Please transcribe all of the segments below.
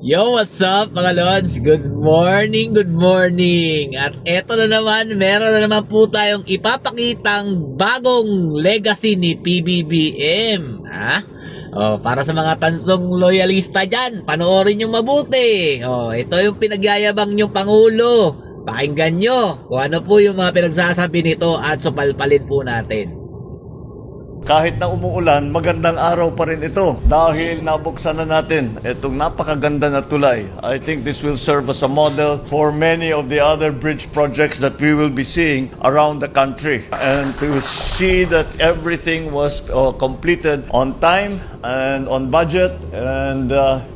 Yo, what's up mga Lods? Good morning, good morning. At eto na naman, meron na naman po tayong ipapakitang bagong legacy ni PBBM. Para sa mga tansong loyalista dyan, panoorin yung mabuti. Ito yung pinagyayabang yung Pangulo. Pakinggan nyo kung ano po yung mga pinagsasabi nito at supalpalin po natin. Kahit na umuulan, magandang araw pa rin ito dahil nabuksan na natin itong napakaganda na tulay. I think this will serve as a model for many of the other bridge projects that we will be seeing around the country. And to see that everything was completed on time and on budget, and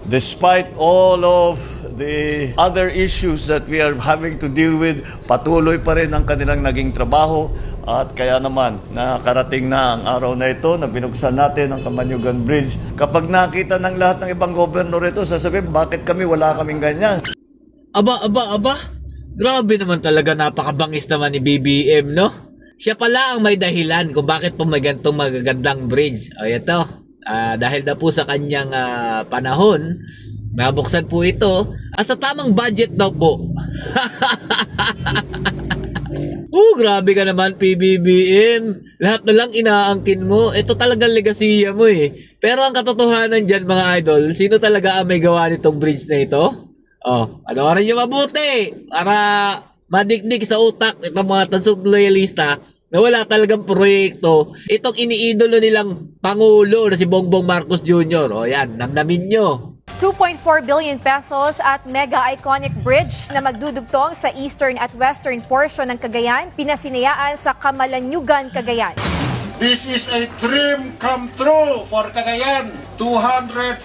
despite all of the other issues that we are having to deal with, patuloy pa rin ang kanilang naging trabaho. At kaya naman, nakarating na ang araw na ito na binuksan natin ang Kamanyugan Bridge. Kapag nakita ng lahat ng ibang gobernador ito, sasabihin, bakit kami wala kaming ganyan? Aba. Grabe naman talaga, napakabangis naman ni BBM, no? Siya pala ang may dahilan kung bakit po may gantong magagandang bridge. Ito, dahil na po sa kanyang panahon, nabuksan po ito at sa tamang budget daw po. Grabe ka naman, PBBM. Lahat na lang inaangkin mo. Ito talagang legasiya mo eh. Pero ang katotohanan dyan, mga idol, sino talaga ang may gawa nitong bridge na ito? Panoorin nyo mabuti para madikdik sa utak itong mga tansong loyalista na wala talagang proyekto. Itong iniidolo nilang Pangulo na si Bongbong Marcos Jr. Yan, namnamin nyo. 2.4 billion pesos at mega iconic bridge na magdudugtong sa eastern at western portion ng Cagayan, pinasinayaan sa Camalaniugan, Cagayan. This is a dream come true for Cagayan. 250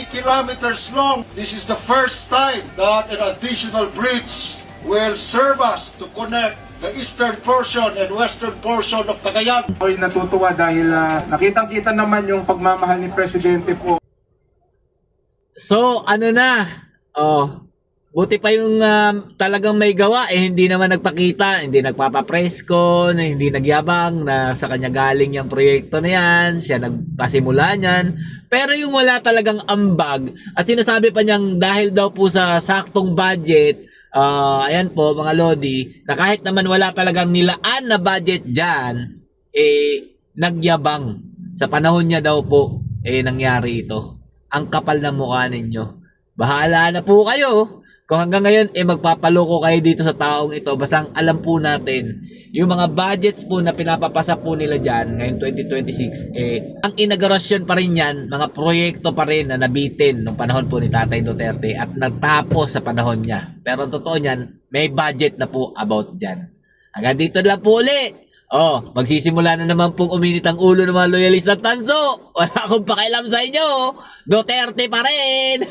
kilometers long. This is the first time that an additional bridge will serve us to connect the eastern portion and western portion of Cagayan. Ako'y natutuwa dahil nakitang-kita naman yung pagmamahal ni Presidente po. So, buti pa yung talagang may gawa, hindi naman nagpakita, hindi nagpapapresko, hindi nagyabang na sa kanya galing yung proyekto na yan, siya nagpasimula niyan. Pero yung wala talagang ambag, at sinasabi pa niyang dahil daw po sa saktong budget, ayan po mga Lodi, na kahit naman wala talagang nilaan na budget dyan, nagyabang. Sa panahon niya daw po, nangyari ito. Ang kapal na mukha ninyo. Bahala na po kayo. Kung hanggang ngayon, magpapaloko kayo dito sa taong ito. Basta alam po natin, yung mga budgets po na pinapapasa po nila dyan, ngayon 2026, ang inaugurasyon pa rin yan, mga proyekto pa rin na nabitin nung panahon po ni Tatay Duterte at nagtapos sa panahon niya. Pero ang totoo niyan, may budget na po about dyan. Hanggang dito lang po ulit. Magsisimula na naman pong uminit ang ulo ng mga loyalista at tanso. Wala akong pakialam sa inyo. Duterte pa rin.